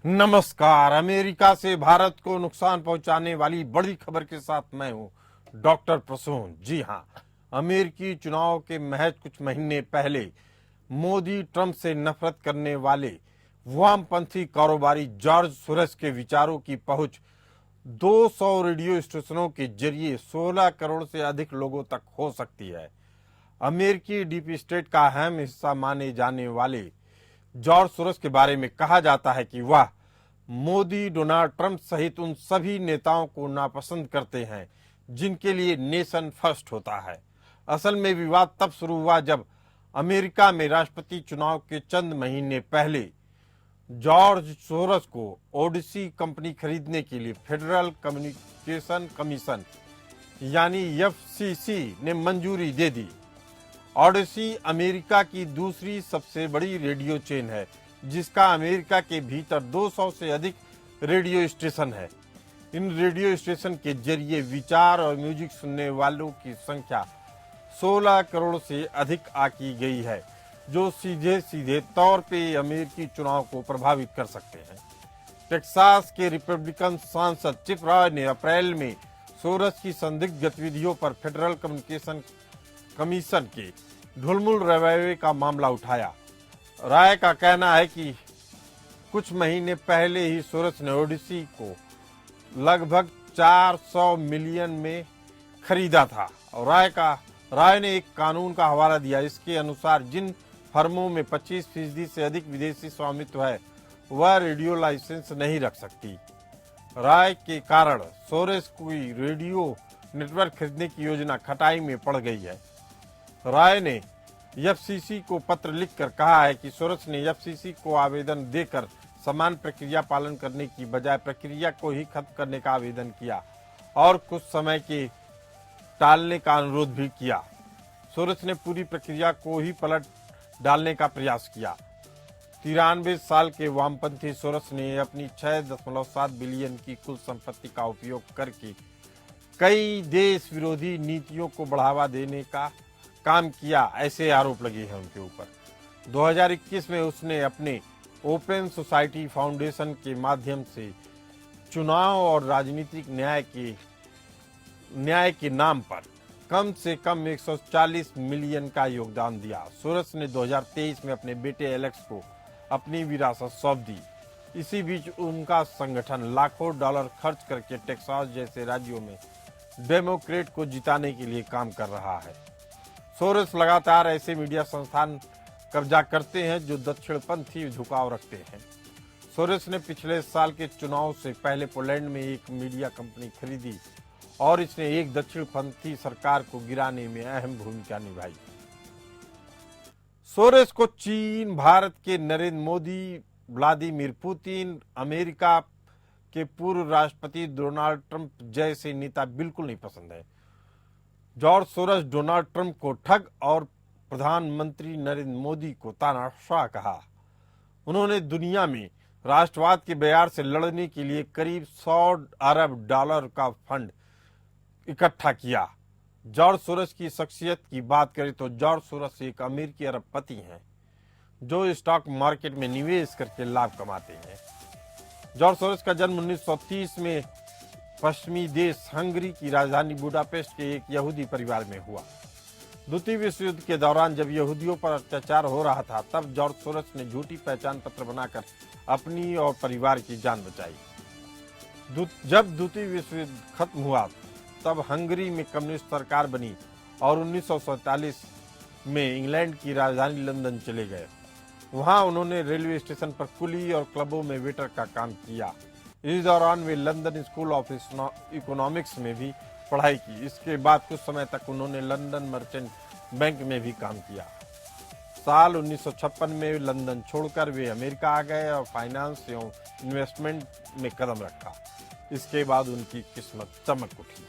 नमस्कार। अमेरिका से भारत को नुकसान पहुंचाने वाली बड़ी खबर के साथ मैं हूं डॉक्टर प्रसून। जी हां, अमेरिकी चुनाव के महज कुछ महीने पहले मोदी ट्रंप से नफरत करने वाले वामपंथी कारोबारी जॉर्ज सोरोस के विचारों की पहुंच 200 रेडियो स्टेशनों के जरिए 16 करोड़ से अधिक लोगों तक हो सकती है। अमेरिकी डीप स्टेट का अहम हिस्सा माने जाने वाले जॉर्ज सोरोस के बारे में कहा जाता है कि वह मोदी, डोनाल्ड ट्रंप सहित उन सभी नेताओं को नापसंद करते हैं जिनके लिए नेशन फर्स्ट होता है। असल में विवाद तब शुरू हुआ जब अमेरिका में राष्ट्रपति चुनाव के चंद महीने पहले जॉर्ज सोरोस को ओडिसी कंपनी खरीदने के लिए फेडरल कम्युनिकेशन कमीशन यानी एफसीसी ने मंजूरी दे दी। ओडिसी अमेरिका की दूसरी सबसे बड़ी रेडियो चेन है जिसका अमेरिका के भीतर 200 से अधिक रेडियो स्टेशन है। इन रेडियो स्टेशन के जरिए विचार और म्यूजिक सुनने वालों की संख्या 16 करोड़ से अधिक आकी गई है, जो सीधे सीधे तौर पे अमेरिकी चुनाव को प्रभावित कर सकते हैं। टेक्सास के रिपब्लिकन सांसद चिप रॉय ने अप्रैल में सोरोस की संदिग्ध गतिविधियों पर फेडरल कम्युनिकेशन कमीशन के ढुलमुल रवैये का मामला उठाया। राय का कहना है कि कुछ महीने पहले ही सोरोस ने ओडिसी को लगभग 400 मिलियन में खरीदा था और राय ने एक कानून का हवाला दिया। इसके अनुसार जिन फर्मों में 25% से अधिक विदेशी स्वामित्व है वह रेडियो लाइसेंस नहीं रख सकती। राय के कारण सोरोस की रेडियो नेटवर्क खरीदने की योजना खटाई में पड़ गई है। राय ने एफसीसी को पत्र लिखकर कहा है कि सोरोस ने एफसीसी को आवेदन देकर समान प्रक्रिया पालन करने की बजाय प्रक्रिया को ही खत्म करने का आवेदन किया और कुछ समय के टालने का अनुरोध भी किया। सोरोस ने पूरी प्रक्रिया को ही पलट डालने का प्रयास किया। 93 साल के वामपंथी सोरोस ने अपनी 6.7 बिलियन की कुल संपत्ति का उपयोग करके कई देश विरोधी नीतियों को बढ़ावा देने का काम किया, ऐसे आरोप लगे हैं उनके ऊपर। 2021 में उसने अपने ओपन सोसाइटी फाउंडेशन के माध्यम से चुनाव और राजनीतिक न्याय के नाम पर कम से कम 140 मिलियन का योगदान दिया। सोरोस ने 2023 में अपने बेटे एलेक्स को अपनी विरासत सौंप दी। इसी बीच उनका संगठन लाखों डॉलर खर्च करके टेक्सास जैसे राज्यों में डेमोक्रेट को जिताने के लिए काम कर रहा है। सोरोस लगातार ऐसे मीडिया संस्थान कब्जा करते हैं जो दक्षिणपंथी झुकाव रखते हैं। सोरोस ने पिछले साल के चुनाव से पहले पोलैंड में एक मीडिया कंपनी खरीदी और इसने एक दक्षिणपंथी सरकार को गिराने में अहम भूमिका निभाई। सोरोस को चीन, भारत के Narendra Modi, Vladimir Putin, America के पूर्व राष्ट्रपति डोनाल्ड ट्रंप जैसे नेता बिल्कुल नहीं पसंद है। जॉर्ज सोरोस डोनाल्ड ट्रंप को ठग और प्रधानमंत्री नरेंद्र मोदी को तानाशाह कहा। उन्होंने दुनिया में राष्ट्रवाद के बयार से लड़ने के लिए करीब 100 अरब डॉलर का फंड इकट्ठा किया। जॉर्ज सोरोस की शख्सियत की बात करें तो जॉर्ज सोरोस एक अमेरिकी अरबपति हैं जो स्टॉक मार्केट में निवेश करके लाभ कमाते हैं। जॉर्ज सोरोस का जन्म 1930 में पश्चिमी देश हंगरी की राजधानी बुडापेस्ट के एक यहूदी परिवार में हुआ। द्वितीय विश्व युद्ध के दौरान जब यहूदियों पर अत्याचार हो रहा था तब जॉर्ज सोरोस ने झूठी पहचान पत्र बनाकर अपनी और परिवार की जान बचाई। जब द्वितीय विश्व युद्ध खत्म हुआ तब हंगरी में कम्युनिस्ट सरकार बनी और 1947 में इंग्लैंड की राजधानी लंदन चले गए। वहां उन्होंने रेलवे स्टेशन पर कुली और क्लबों में वेटर का काम किया। इस दौरान वे लंदन स्कूल ऑफ इकोनॉमिक्स में भी पढ़ाई की। इसके बाद कुछ समय तक उन्होंने लंदन मर्चेंट बैंक में भी काम किया। साल 1956 में लंदन छोड़कर वे अमेरिका आ गए और फाइनेंस एवं इन्वेस्टमेंट में कदम रखा। इसके बाद उनकी किस्मत चमक उठी।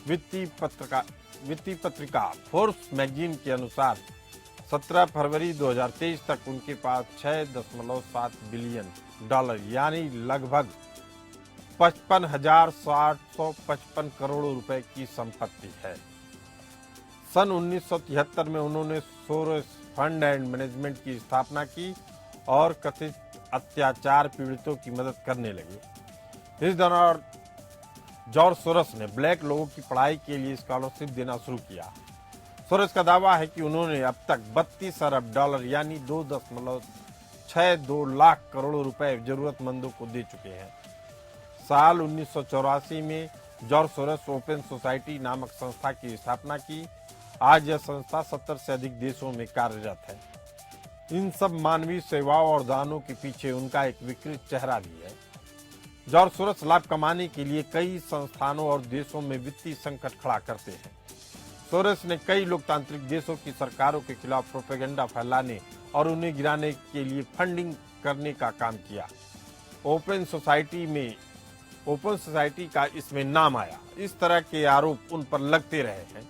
वित्तीय पत्रिका फोर्ब्स मैगजीन के अनुसार 17 फरवरी 2023 तक उनके पास 6.7 बिलियन डॉलर यानी लगभग 55,755 करोड़ रुपए की संपत्ति है। सन 1973 में उन्होंने सोरोस फंड एंड मैनेजमेंट की स्थापना की और कथित अत्याचार पीड़ितों की मदद करने लगे। इस दौरान जॉर्ज सोरस ने ब्लैक लोगों की पढ़ाई के लिए स्कॉलरशिप देना शुरू किया। सोरस का दावा है कि उन्होंने अब तक 32 अरब डॉलर यानी 2.62 लाख करोड़ रुपए जरूरतमंदों को दे चुके हैं। साल 1984 में जॉर्ज सोरस ओपन सोसाइटी नामक संस्था की स्थापना की। आज यह संस्था 70 से अधिक देशों में कार्यरत है। इन सब मानवीय सेवाओं और दानों के पीछे उनका एक विकृत चेहरा भी है। जॉर्ज सोरस लाभ कमाने के लिए कई संस्थानों और देशों में वित्तीय संकट खड़ा करते हैं। सोरस ने कई लोकतांत्रिक देशों की सरकारों के खिलाफ प्रोपेगेंडा फैलाने और उन्हें गिराने के लिए फंडिंग करने का काम किया। ओपन सोसाइटी का इसमें नाम आया। इस तरह के आरोप उन पर लगते रहे हैं।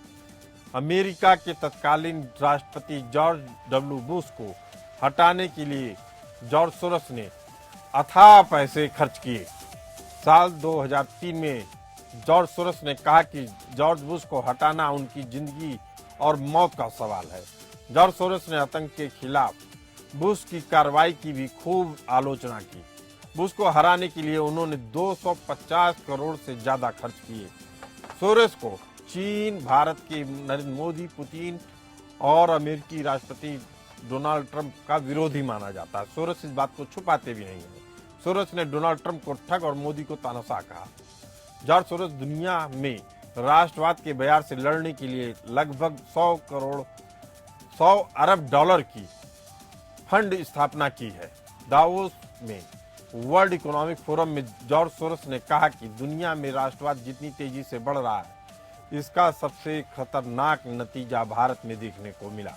अमेरिका के तत्कालीन राष्ट्रपति जॉर्ज डब्ल्यू बुश को हटाने के लिए जॉर्ज सोरस ने अथाह पैसे खर्च किए। साल 2003 में जॉर्ज सोरस ने कहा कि जॉर्ज बुश को हटाना उनकी जिंदगी और मौत का सवाल है। जॉर्ज सोरस ने आतंक के खिलाफ बुश की कार्रवाई की भी खूब आलोचना की। बुश को हराने के लिए उन्होंने 250 करोड़ से ज्यादा खर्च किए। सोरस को चीन, भारत के नरेंद्र मोदी, पुतिन और अमेरिकी राष्ट्रपति डोनाल्ड ट्रंप का विरोधी माना जाता है। सोरस इस बात को छुपाते भी नहीं है। सोरस ने डोनाल्ड ट्रंप को ठग और मोदी को तानाशाह कहा। जॉर्ज सोरस दुनिया में राष्ट्रवाद के बयार से लड़ने के लिए लगभग 100 अरब डॉलर की फंड स्थापना की है। दावोस में वर्ल्ड इकोनॉमिक फोरम में जॉर्ज सोरस ने कहा कि दुनिया में राष्ट्रवाद जितनी तेजी से बढ़ रहा है, इसका सबसे खतरनाक नतीजा भारत में देखने को मिला।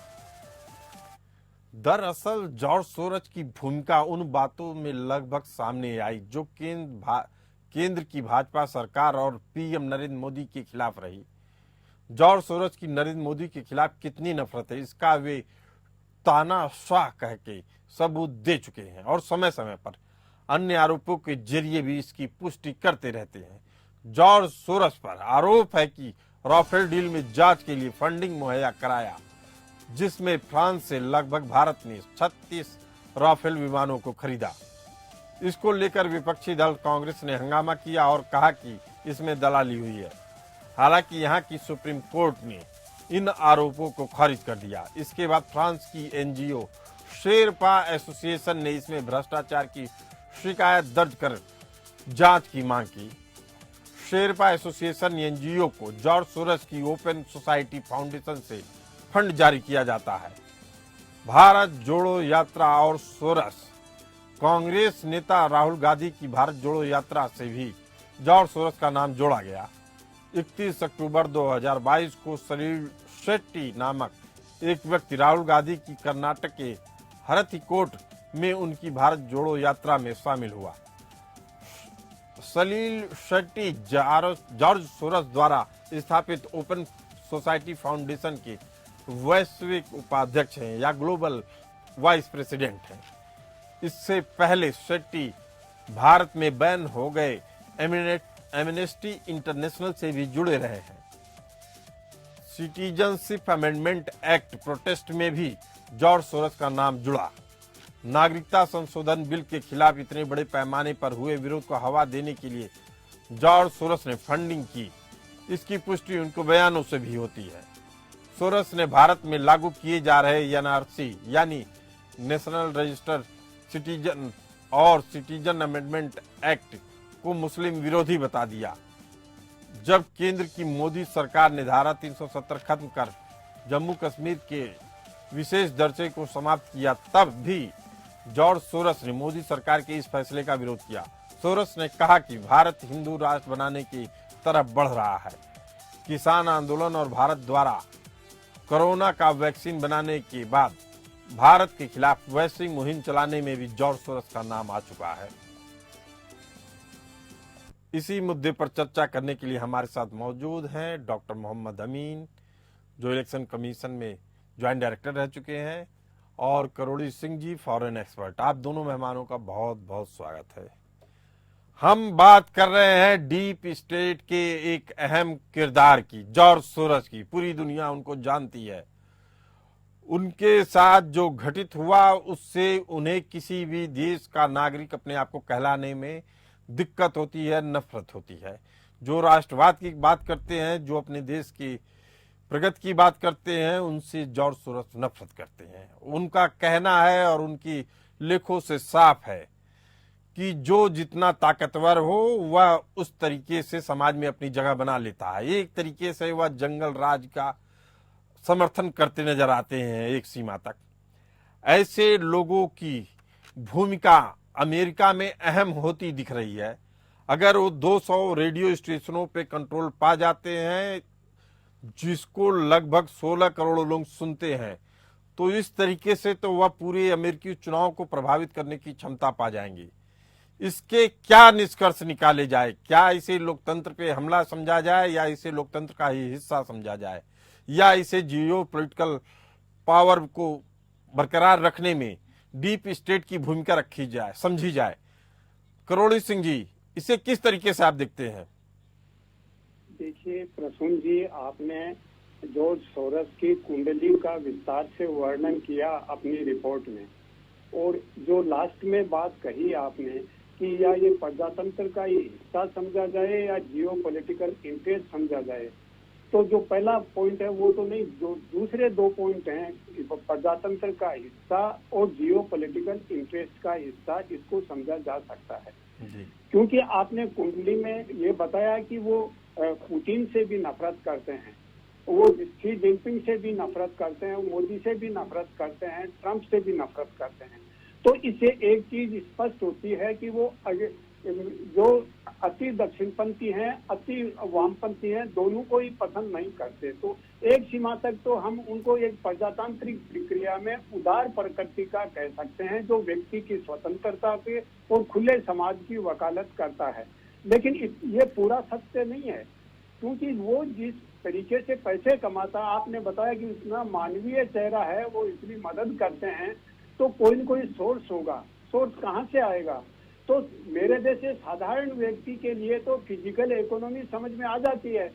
दरअसल जॉर्ज सोरस की भूमिका उन बातों में लगभग सामने आई जो केंद्र की भाजपा सरकार और पीएम नरेंद्र मोदी के खिलाफ रही। जॉर्ज सोरस की नरेंद्र मोदी के खिलाफ कितनी नफरत है, इसका वे तानाशाह कह के सबूत दे चुके हैं और समय समय पर अन्य आरोपों के जरिए भी इसकी पुष्टि करते रहते हैं। जॉर्ज सोरस पर आरोप है कि राफेल डील में जांच के लिए फंडिंग मुहैया कराया, जिसमें फ्रांस से लगभग भारत ने 36 राफेल विमानों को खरीदा। इसको लेकर विपक्षी दल कांग्रेस ने हंगामा किया और कहा कि इसमें दलाली हुई है। हालांकि यहां की सुप्रीम कोर्ट ने इन आरोपों को खारिज कर दिया। इसके बाद फ्रांस की एनजीओ शेरपा एसोसिएशन ने इसमें भ्रष्टाचार की शिकायत दर्ज कर जांच की मांग की। शेरपा एसोसिएशन एनजीओ को जॉर्ज सोरस की ओपन सोसाइटी फाउंडेशन से फंड जारी किया जाता है। भारत जोड़ो यात्रा और सोरस, कांग्रेस नेता राहुल गांधी की भारत जोड़ो यात्रा से भी जॉर्ज सोरस का नाम जोड़ा गया। 31 अक्टूबर 2022 को सलील शेट्टी नामक एक व्यक्ति राहुल गांधी की कर्नाटक के हरथिकोट में उनकी भारत जोड़ो यात्रा में शामिल हुआ। सलील शेट्टी जॉर्ज सोरस द्वारा स्थापित ओपन सोसाइटी फाउंडेशन के वैश्विक उपाध्यक्ष हैं या ग्लोबल वाइस प्रेसिडेंट हैं। इससे पहले शेट्टी भारत में बैन हो गए एमनेस्टी इंटरनेशनल से भी जुड़े रहे हैं। सिटीजनशिप अमेंडमेंट एक्ट प्रोटेस्ट में भी जॉर्ज सोरस का नाम जुड़ा। नागरिकता संशोधन बिल के खिलाफ इतने बड़े पैमाने पर हुए विरोध को हवा देने के लिए जॉर्ज सोरस ने फंडिंग की। इसकी पुष्टि उनके बयानों से भी होती है। सोरस ने भारत में लागू किए जा रहे एनआरसी यानी नेशनल रजिस्टर सिटीजन और सिटीजन अमेंडमेंट एक्ट को मुस्लिम विरोधी बता दिया। जब केंद्र की मोदी सरकार ने धारा 370 खत्म कर जम्मू कश्मीर के विशेष दर्जे को समाप्त किया, तब भी जॉर्ज सोरस ने मोदी सरकार के इस फैसले का विरोध किया। सोरस ने कहा कि भारत हिंदू राष्ट्र बनाने की तरफ बढ़ रहा है। किसान आंदोलन और भारत द्वारा कोरोना का वैक्सीन बनाने के बाद भारत के खिलाफ वैश्विक मुहिम चलाने में भी जॉर्ज सोरस का नाम आ चुका है। इसी मुद्दे पर चर्चा करने के लिए हमारे साथ मौजूद हैं डॉक्टर मोहम्मद अमीन, जो इलेक्शन कमीशन में ज्वाइंट डायरेक्टर रह चुके हैं, और करोड़ी सिंह जी, फॉरेन एक्सपर्ट। आप दोनों मेहमानों का बहुत बहुत स्वागत है। हम बात कर रहे हैं डीप स्टेट के एक अहम किरदार की, जॉर्ज सोरस की। पूरी दुनिया उनको जानती है। उनके साथ जो घटित हुआ उससे उन्हें किसी भी देश का नागरिक अपने आप को कहलाने में दिक्कत होती है, नफरत होती है। जो राष्ट्रवाद की बात करते हैं, जो अपने देश की प्रगति की बात करते हैं, उनसे जॉर्ज सोरोस नफरत करते हैं। उनका कहना है और उनकी लेखों से साफ है कि जो जितना ताकतवर हो वह उस तरीके से समाज में अपनी जगह बना लेता है। एक तरीके से वह जंगल राज का समर्थन करते नजर आते हैं एक सीमा तक। ऐसे लोगों की भूमिका अमेरिका में अहम होती दिख रही है। अगर वो 200 रेडियो स्टेशनों पे कंट्रोल पा जाते हैं जिसको लगभग 16 करोड़ लोग सुनते हैं, तो इस तरीके से तो वह पूरे अमेरिकी चुनाव को प्रभावित करने की क्षमता पा जाएंगे। इसके क्या निष्कर्ष निकाले जाए? क्या इसे लोकतंत्र पे हमला समझा जाए या इसे लोकतंत्र का ही हिस्सा समझा जाए या इसे जियो पॉलिटिकल पावर को बरकरार रखने में डीप स्टेट की भूमिका रखी जाए, समझी जाए? करोड़ी सिंह जी, इसे किस तरीके से आप देखते हैं? देखिए प्रसून जी, आपने जॉर्ज सोरोस की कुंडली का विस्तार से वर्णन किया अपनी रिपोर्ट में, और जो लास्ट में बात कही आपने कि या ये प्रजातंत्र का हिस्सा समझा जाए या जियो पॉलिटिकल इंटरेस्ट समझा जाए, तो जो पहला पॉइंट है वो तो नहीं, जो दूसरे दो पॉइंट हैं प्रजातंत्र का हिस्सा और जियो पॉलिटिकल इंटरेस्ट का हिस्सा, इसको समझा जा सकता है जी। क्योंकि आपने कुंडली में ये बताया कि वो पुतिन से भी नफरत करते हैं, वो शी जिनपिंग से भी नफरत करते हैं, मोदी से भी नफरत करते हैं, ट्रंप से भी नफरत करते हैं। तो इससे एक चीज स्पष्ट होती है कि वो जो अति दक्षिणपंथी हैं, अति वामपंथी हैं, दोनों को ही पसंद नहीं करते। तो एक सीमा तक तो हम उनको एक प्रजातांत्रिक प्रक्रिया में उदार प्रकृति का कह सकते हैं, जो व्यक्ति की स्वतंत्रता के और खुले समाज की वकालत करता है। लेकिन ये पूरा सत्य नहीं है, क्योंकि वो जिस तरीके से पैसे कमाता, आपने बताया कि इतना मानवीय चेहरा है, वो इतनी मदद करते हैं, तो कोई न कोई सोर्स होगा। सोर्स कहाँ से आएगा? तो मेरे जैसे साधारण व्यक्ति के लिए तो फिजिकल इकोनॉमी समझ में आ जाती है,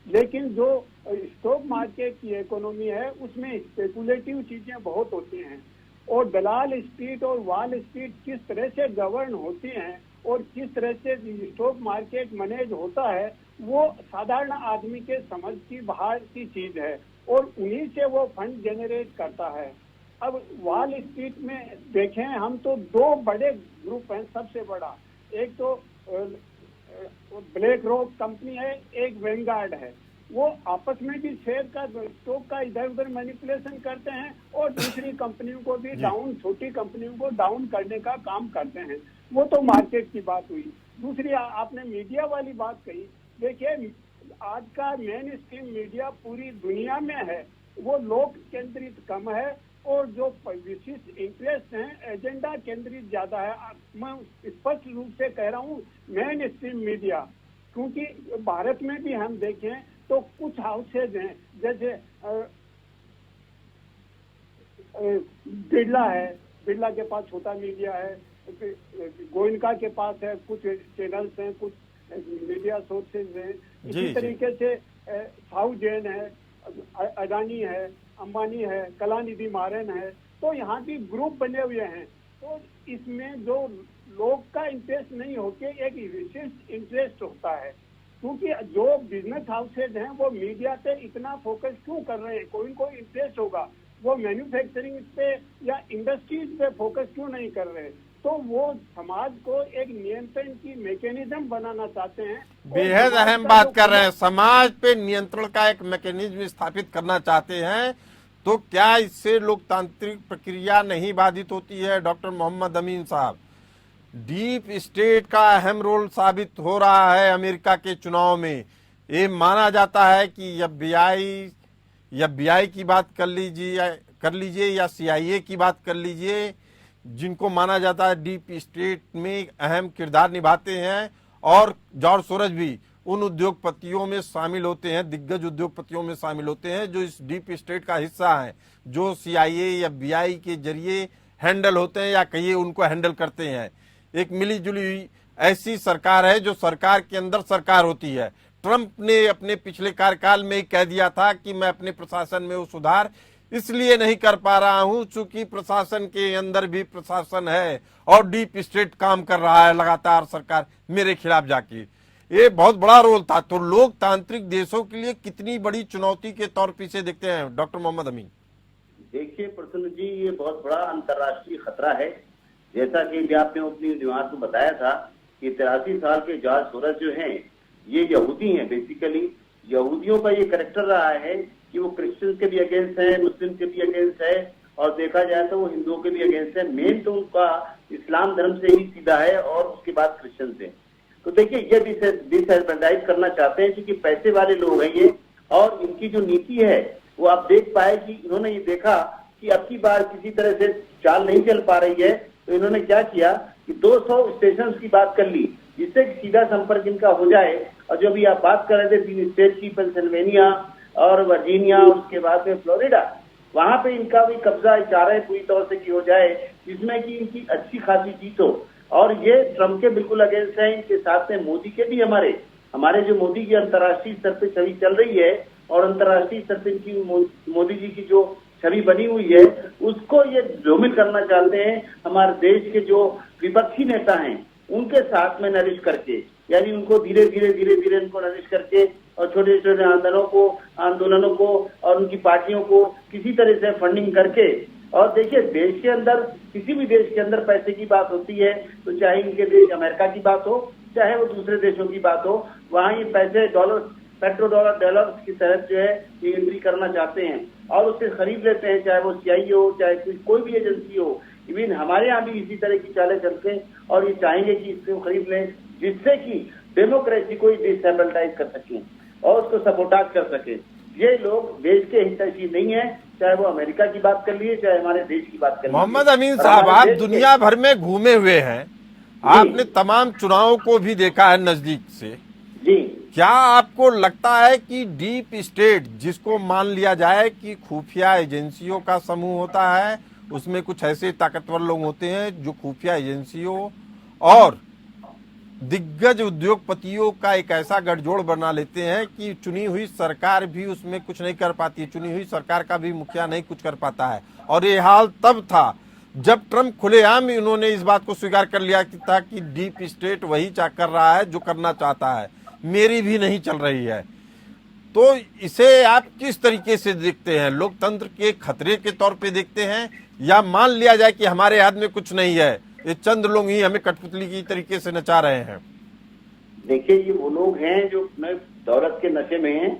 लेकिन जो स्टॉक मार्केट की इकोनॉमी है उसमें स्पेकुलेटिव चीजें बहुत होती हैं, और दलाल स्ट्रीट और वॉल स्ट्रीट किस तरह से गवर्न होती हैं और किस तरह से स्टॉक मार्केट मैनेज होता है, वो साधारण आदमी के समझ की बाहर की चीज है, और उन्हीं से वो फंड जनरेट करता है। अब वॉल स्ट्रीट में देखें हम तो दो बड़े ग्रुप हैं, सबसे बड़ा एक तो ब्लैक रॉक कंपनी है, एक वेंगार्ड है। वो आपस में भी शेयर का स्टॉक का इधर उधर मैनिपुलेशन करते हैं और दूसरी कंपनियों को भी डाउन, छोटी कंपनियों को डाउन करने का काम करते हैं। वो तो मार्केट की बात हुई। दूसरी आपने मीडिया वाली बात कही। देखिए आज का मेन स्ट्रीम मीडिया पूरी दुनिया में है, वो लोक केंद्रित कम है और जो विशिष्ट इंटरेस्ट हैं एजेंडा केंद्रित ज्यादा है। मैं स्पष्ट रूप से कह रहा हूँ मेन स्ट्रीम मीडिया, क्योंकि भारत में भी हम देखें तो कुछ हाउसेज हैं, जैसे बिरला है, बिरला के पास छोटा मीडिया है, गोयनका के पास है, कुछ चैनल्स हैं, कुछ मीडिया सोर्सेज हैं। इसी तरीके से साउथ जैन है, अडानी है, अंबानी है, कलानिधि मारन है। तो यहाँ भी ग्रुप बने हुए हैं। तो इसमें जो लोग का इंटरेस्ट नहीं होके एक विशिष्ट इंटरेस्ट होता है, क्योंकि जो बिजनेस हाउसेज हैं वो मीडिया पे इतना फोकस क्यों कर रहे हैं? कोई कोई इंटरेस्ट होगा, वो मैन्युफैक्चरिंग पे या इंडस्ट्रीज पे फोकस क्यों नहीं कर रहे? तो वो समाज को एक नियंत्रण की मैकेनिज्म बनाना चाहते हैं। बेहद अहम बात कर रहे हैं, समाज पे नियंत्रण का एक मैकेनिज्म स्थापित करना चाहते हैं। तो क्या इससे लोकतांत्रिक प्रक्रिया नहीं बाधित होती है? डॉक्टर मोहम्मद अमीन साहब, डीप स्टेट का अहम रोल साबित हो रहा है अमेरिका के चुनाव में। ये माना जाता है कि FBI की बात कर लीजिए या CIA की बात कर लीजिए, जिनको माना जाता है डीप स्टेट में अहम किरदार निभाते हैं, और जॉर्ज सोरोस भी उन उद्योगपतियों में शामिल होते हैं, दिग्गज उद्योगपतियों में शामिल होते हैं जो इस डीप स्टेट का हिस्सा हैं, जो CIA या FBI के जरिए हैंडल होते हैं या कहिए उनको हैंडल करते हैं। एक मिली जुली ऐसी सरकार है जो सरकार के अंदर सरकार होती है। ट्रंप ने अपने पिछले कार्यकाल में कह दिया था कि मैं अपने प्रशासन में वो सुधार इसलिए नहीं कर पा रहा हूं चूंकि प्रशासन के अंदर भी प्रशासन है और डीप स्टेट काम कर रहा है लगातार सरकार मेरे खिलाफ जाके। ये बहुत बड़ा रोल था। तो लोकतांत्रिक देशों के लिए कितनी बड़ी चुनौती के तौर पर इसे देखते हैं डॉक्टर मोहम्मद अमीन? देखिए प्रसन्न जी, ये बहुत बड़ा अंतर्राष्ट्रीय खतरा है। जैसा कि भी आपने अपनी निवास में बताया था कि 83 साल के जॉर्ज सोरस जो हैं, ये यहूदी हैं। बेसिकली यहूदियों का ये कैरेक्टर रहा है कि वो क्रिश्चियंस के भी अगेंस्ट है, मुस्लिम के भी अगेंस्ट है, और देखा जाए तो वो हिंदुओं के भी अगेंस्ट है। मेन तो उनका इस्लाम धर्म से ही सीधा है और उसके बाद क्रिश्चियन से। तो देखिए ये डिसएडवांटाइज करना चाहते हैं क्योंकि पैसे वाले लोग हैं ये, और इनकी जो नीति है वो आप देख पाए कि इन्होंने ये देखा कि अब की बार किसी तरह से चाल नहीं चल पा रही है, तो इन्होंने क्या किया कि 200 स्टेशन की बात कर ली जिससे सीधा संपर्क इनका हो जाए। और जो भी आप बात कर रहे थे 3 स्टेट की, पेंसिल्वेनिया और वर्जीनिया, उसके बाद में फ्लोरिडा, वहां पे इनका भी कब्जा चाह रहे पूरी तरह से की हो जाए, जिसमें कि इनकी अच्छी खासी जीत हो। और ये ट्रम्प के बिल्कुल अगेंस्ट है। इनके साथ में मोदी के भी हमारे जो मोदी की अंतर्राष्ट्रीय स्तर पे छवि चल रही है और अंतर्राष्ट्रीय स्तर पे इनकी मोदी जी की जो छवि बनी हुई है उसको ये धूमिल करना चाहते हैं हमारे देश के जो विपक्षी नेता हैं उनके साथ में नरिश करके, यानी उनको धीरे धीरे उनको नरिश करके और छोटे छोटे आंदोलनों को और उनकी पार्टियों को किसी तरह से फंडिंग करके। और देखिए देश के अंदर, किसी भी देश के अंदर पैसे की बात होती है तो चाहे इनके देश अमेरिका की बात हो चाहे वो दूसरे देशों की बात हो, वहाँ ये पैसे पेट्रो डॉलर की तहत जो है ये एंट्री करना चाहते हैं और उससे खरीद लेते हैं, चाहे वो सीआईए हो चाहे कोई भी एजेंसी हो। इवन हमारे यहाँ भी इसी तरह की चालें चलते हैं और ये चाहेंगे कि इसको खरीद लें जिससे कि डेमोक्रेसी को डिस्टेबलाइज कर सकें और उसको सपोर्टाज कर सकें। ये लोग देश के हितैषी नहीं है, चाहे वो अमेरिका की बात कर लिए चाहे हमारे देश की बात कर लिए। मोहम्मद अमीन साहब, आप दुनिया भर में घूमे हुए हैं, आपने तमाम चुनावों को भी देखा है नजदीक से जी। क्या आपको लगता है कि डीप स्टेट, जिसको मान लिया जाए कि खुफिया एजेंसियों का समूह होता है, उसमें कुछ ऐसे ताकतवर लोग होते हैं जो खुफिया एजेंसियों और दिग्गज उद्योगपतियों का एक ऐसा गठजोड़ बना लेते हैं कि चुनी हुई सरकार भी उसमें कुछ नहीं कर पाती है, चुनी हुई सरकार का भी मुखिया नहीं कुछ कर पाता है। और ये हाल तब था जब ट्रम्प खुलेआम इन्होंने इस बात को स्वीकार कर लिया कि था कि डीप स्टेट वही कर रहा है जो करना चाहता है, मेरी भी नहीं चल रही है। तो इसे आप किस तरीके से देखते हैं? लोकतंत्र के खतरे के तौर पे देखते हैं या मान लिया जाए कि हमारे हाथ में कुछ नहीं है, ये चंद लोग ही हमें कठपुतली की तरीके से नचा रहे हैं? देखिए ये वो लोग हैं जो अपने दौलत के नशे में हैं।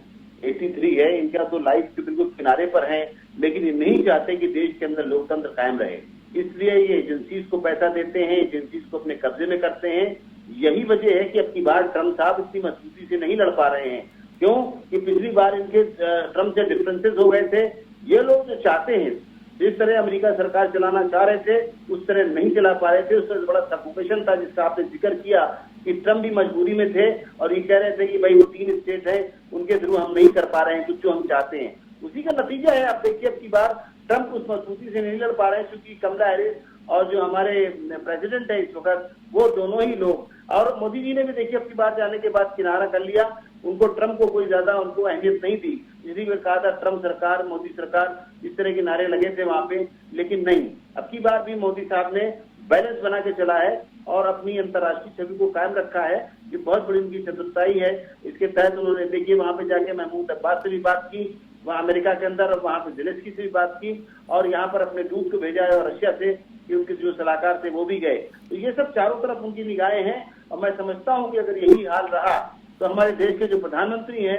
83 है इनका, तो लाइफ के बिल्कुल किनारे पर हैं, लेकिन ये नहीं चाहते कि देश के अंदर लोकतंत्र कायम रहे, इसलिए ये एजेंसीज को पैसा देते हैं, एजेंसीज को अपने कब्जे में करते हैं। यही वजह है कि अब की बार ट्रम्प साहब इतनी मजबूती से नहीं लड़ पा रहे हैं। क्यों कि पिछली बार इनके ट्रम्प से डिफरेंसेस हो गए थे। ये लोग जो चाहते हैं, जिस तरह अमेरिका सरकार चलाना चाह रहे थे उस तरह नहीं चला पा रहे थे। उससे बड़ा सफोकेशन था जिसका आपने जिक्र किया कि ट्रम्प भी मजबूरी में थे और ये कह रहे थे कि भाई वो 3 स्टेट है उनके थ्रू हम नहीं कर पा रहे हैं कुछ जो हम चाहते हैं। उसी का नतीजा है। आप देखिए अब की बार ट्रम्प उस मजबूती से नहीं लड़ पा रहे हैं क्योंकि कमला हैरिस और जो हमारे प्रेसिडेंट है इस वक्त, वो दोनों ही लोग, और मोदी जी ने भी देखिए अब की बार जाने के बाद किनारा कर लिया। उनको ट्रम्प को कोई ज्यादा उनको अहमियत नहीं दी। इसी में कहा था ट्रम्प सरकार, मोदी सरकार, इस तरह के नारे लगे थे वहां पे, लेकिन नहीं, अब की बार भी मोदी साहब ने बैलेंस बना के चला है और अपनी अंतर्राष्ट्रीय छवि को कायम रखा है। ये बहुत बड़ी उनकी चतुरताई है। इसके तहत उन्होंने देखिए वहां पे जाके महमूद अब्बास से भी बात की, वहाँ अमेरिका के अंदर, और वहां पे जेलेंस्की से भी बात की, और यहाँ पर अपने दूत को भेजा है और रशिया से कि उनके जो सलाहकार थे वो भी गए। तो ये सब चारों तरफ उनकी निगाहें हैं और मैं समझता हूँ कि अगर यही हाल रहा तो हमारे देश के जो प्रधानमंत्री हैं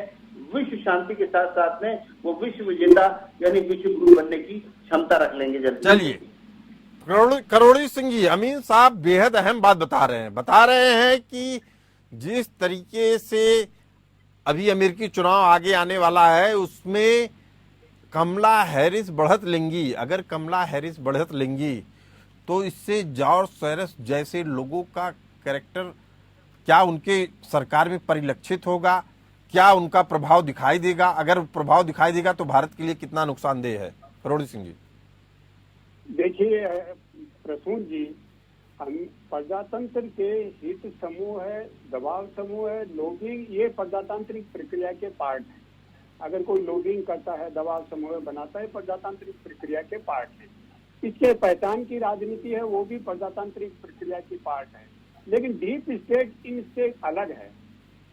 विश्व शांति के साथ साथ में वो विश्व विजेता यानी विश्व गुरु बनने की क्षमता रख लेंगे जल्दी। चलिए, करोड़ी सिंह जी, अमीन साहब बेहद अहम बात बता रहे हैं कि जिस तरीके से अभी अमेरिकी चुनाव आगे आने वाला है उसमें कमला हैरिस बढ़त लेंगी। अगर कमला हैरिस बढ़त लेंगी तो इससे जॉर्ज सोरोस जैसे लोगों का कैरेक्टर क्या उनके सरकार में परिलक्षित होगा? क्या उनका प्रभाव दिखाई देगा? अगर प्रभाव दिखाई देगा तो भारत के लिए कितना नुकसानदेह है? करोड़ी सिंह जी। देखिए प्रसून जी, प्रजातंत्र के हित समूह है, दबाव समूह है, लॉबिंग, ये प्रजातांत्रिक प्रक्रिया के पार्ट है। अगर कोई लॉबिंग करता है, दबाव समूह बनाता है, प्रजातांत्रिक प्रक्रिया के पार्ट है। इसके पहचान की राजनीति है, वो भी प्रजातांत्रिक प्रक्रिया की पार्ट है। लेकिन डीप स्टेट इनसे अलग है।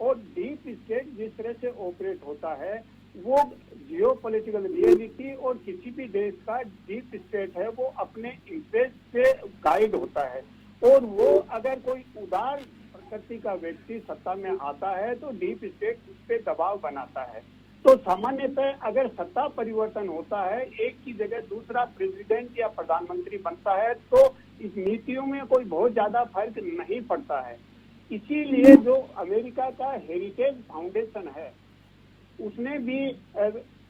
और डीप स्टेट जिस तरह से ऑपरेट होता है वो जियोपॉलिटिकल रियलिटी और किसी भी देश का डीप स्टेट है वो अपने इंटरेस्ट से गाइड होता है। और वो अगर कोई उदार प्रकृति का व्यक्ति सत्ता में आता है तो डीप स्टेट उस पर दबाव बनाता है। तो सामान्यतः अगर सत्ता परिवर्तन होता है, एक की जगह दूसरा प्रेसिडेंट या प्रधानमंत्री बनता है, तो इस नीतियों में कोई बहुत ज्यादा फर्क नहीं पड़ता है। इसीलिए जो अमेरिका का हेरिटेज फाउंडेशन है उसने भी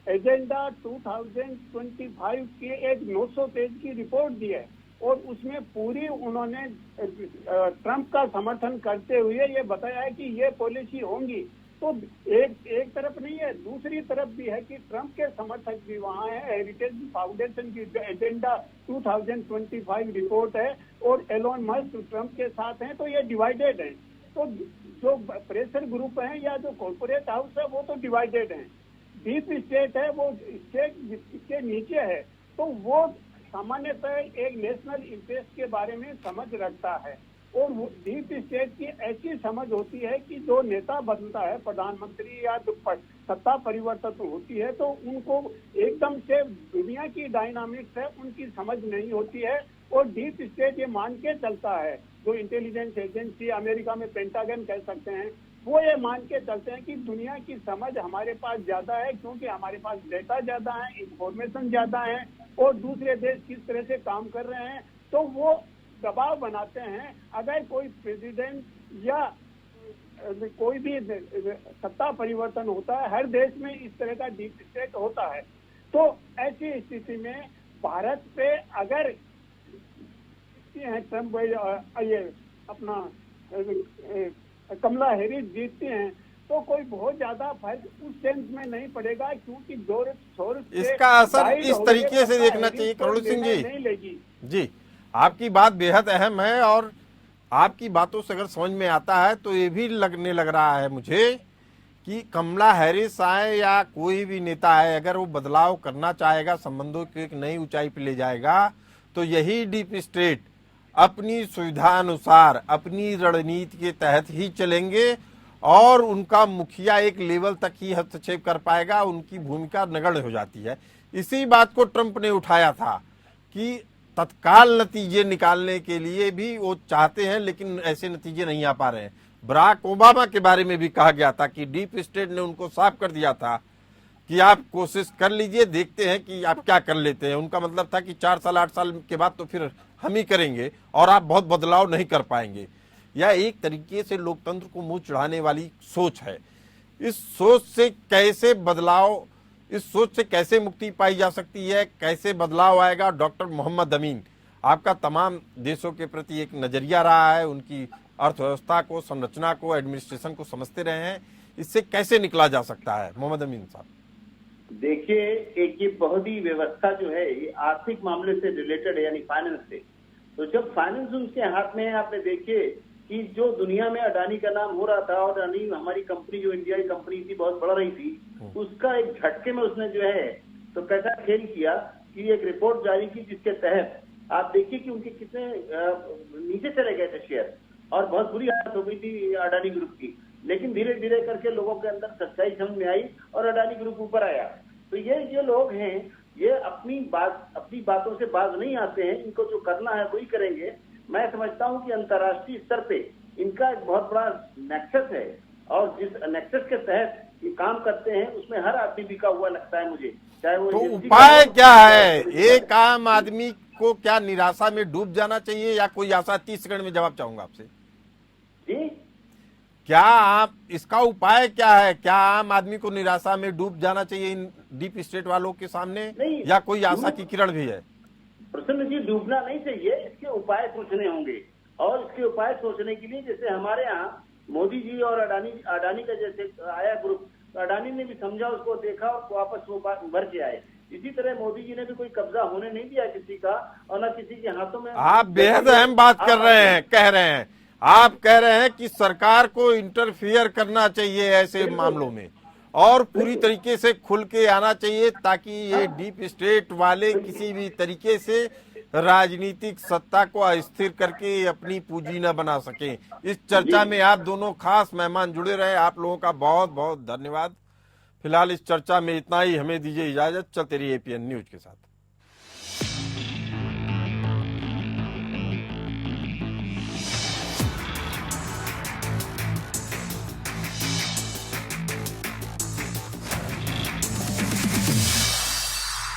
एजेंडा 2025 की एक 900 पेज की रिपोर्ट दी है और उसमें पूरी उन्होंने ट्रंप का समर्थन करते हुए ये बताया है कि ये पॉलिसी होंगी। तो एक तरफ नहीं है, दूसरी तरफ भी है कि ट्रंप के समर्थक भी वहाँ है। हेरिटेज फाउंडेशन की जो एजेंडा 2025 रिपोर्ट है और एलोन मस्क ट्रंप के साथ हैं, तो ये डिवाइडेड है। तो जो प्रेशर ग्रुप हैं या जो कॉर्पोरेट हाउस है वो तो डिवाइडेड हैं। डीप स्टेट है वो स्टेट के नीचे है, तो वो सामान्यतः एक नेशनल इंटरेस्ट के बारे में समझ रखता है। और डीप स्टेट की ऐसी समझ होती है कि जो नेता बनता है, प्रधानमंत्री या जो सत्ता परिवर्तन होती है, तो उनको एकदम से दुनिया की डायनामिक्स है उनकी समझ नहीं होती है। और डीप स्टेट ये मान के चलता है, जो इंटेलिजेंस एजेंसी अमेरिका में पेंटागन कह सकते हैं, वो ये मान के चलते हैं कि दुनिया की समझ हमारे पास ज्यादा है, क्योंकि हमारे पास डेटा ज्यादा है, इंफॉर्मेशन ज्यादा है और दूसरे देश किस तरह से काम कर रहे हैं, तो वो दबाव बनाते हैं। अगर कोई प्रेसिडेंट या कोई भी सत्ता परिवर्तन होता है, हर देश में इस तरह का डीप स्टेट होता है। तो ऐसी स्थिति में भारत पे अगर ट्रम्प ये अपना कमला हैरिस जीतती हैं तो कोई बहुत ज्यादा फर्क उस सेंस में नहीं पड़ेगा, क्योंकि इसका असर इस तरीके से देखना चाहिए करोड़ सिंह जी। नहीं लेगी जी, आपकी बात बेहद अहम है और आपकी बातों से अगर समझ में आता है तो ये भी लगने लग रहा है मुझे कि कमला हैरिस आए या कोई भी नेता आए, अगर वो बदलाव करना चाहेगा, संबंधों को एक नई ऊंचाई पर ले जाएगा, तो यही डीप स्टेट अपनी सुविधा अनुसार अपनी रणनीति के तहत ही चलेंगे और उनका मुखिया एक लेवल तक ही हस्तक्षेप कर पाएगा। उनकी भूमिका नगण्य हो जाती है। इसी बात को ट्रंप ने उठाया था कि तत्काल नतीजे निकालने के लिए भी वो चाहते हैं, लेकिन ऐसे नतीजे नहीं आ पा रहे हैं। बराक ओबामा के बारे में भी कहा गया था कि डीप स्टेट ने उनको साफ कर दिया था कि आप कोशिश कर लीजिए, देखते हैं कि आप क्या कर लेते हैं। उनका मतलब था कि 4 साल 8 साल के बाद तो फिर हम ही करेंगे और आप बहुत बदलाव नहीं कर पाएंगे। यह एक तरीके से लोकतंत्र को मुंह चढ़ाने वाली सोच है। इस सोच से कैसे बदलाव, इस सोच से कैसे मुक्ति पाई जा सकती है, कैसे बदलाव आएगा? डॉक्टर मोहम्मद अमीन, आपका तमाम देशों के प्रति एक नजरिया रहा है, उनकी अर्थव्यवस्था को, संरचना को, एडमिनिस्ट्रेशन को समझते रहे हैं। इससे कैसे निकला जा सकता है मोहम्मद अमीन साहब? देखिए, एक ये बहुत ही व्यवस्था जो है ये आर्थिक मामले से रिलेटेड है, यानी फाइनेंस से। तो जब फाइनेंस उनके हाथ में है, आपने देखिए कि जो दुनिया में अडानी का नाम हो रहा था और अडानी हमारी कंपनी जो इंडिया की कंपनी थी बहुत बढ़ रही थी, उसका एक झटके में उसने जो है तो कैसा खेल किया कि एक रिपोर्ट जारी की जिसके तहत आप देखिए कि उनके कितने नीचे चले गए थे शेयर और बहुत बुरी हालत हो गई थी अडानी ग्रुप की। लेकिन धीरे धीरे करके लोगों के अंदर सच्चाई समझ में आई और अडानी ग्रुप ऊपर आया। तो ये लोग हैं, ये अपनी बातों से बाज नहीं आते हैं। इनको जो करना है वही करेंगे। मैं समझता हूं कि अंतर्राष्ट्रीय स्तर पे इनका एक बहुत बड़ा नेक्सस है और जिस नेक्सस के तहत ये काम करते हैं उसमें हर आदमी बिका हुआ लगता है मुझे, चाहे वो। तो उपाय क्या है? एक आम आदमी को क्या निराशा में डूब जाना चाहिए या कोई आशा? 30 सेकंड में जवाब चाहूंगा आपसे जी। क्या आप, इसका उपाय क्या है? क्या आम आदमी को निराशा में डूब जाना चाहिए इन डीप स्टेट वालों के सामने, या कोई आशा की किरण भी है? प्रसन्न जी, डूबना नहीं चाहिए, इसके उपाय सोचने होंगे। और इसके उपाय सोचने के लिए जैसे हमारे यहाँ मोदी जी और अडानी का जैसे आया ग्रुप, तो अडानी ने भी समझा, उसको देखा और वापस वो उभर के आए। इसी तरह मोदी जी ने भी कोई कब्जा होने नहीं दिया किसी का और न किसी के हाथों में। आप बेहद अहम बात कर रहे हैं, कह रहे हैं, आप कह रहे हैं कि सरकार को इंटरफियर करना चाहिए ऐसे मामलों में। और पूरी तरीके से खुल के आना चाहिए, ताकि ये डीप स्टेट वाले किसी भी तरीके से राजनीतिक सत्ता को अस्थिर करके अपनी पूंजी न बना सके। इस चर्चा में आप दोनों खास मेहमान जुड़े रहे, आप लोगों का बहुत बहुत धन्यवाद। फिलहाल इस चर्चा में इतना ही, हमें दीजिए इजाजत। चलते रहिए एपीएन न्यूज के साथ।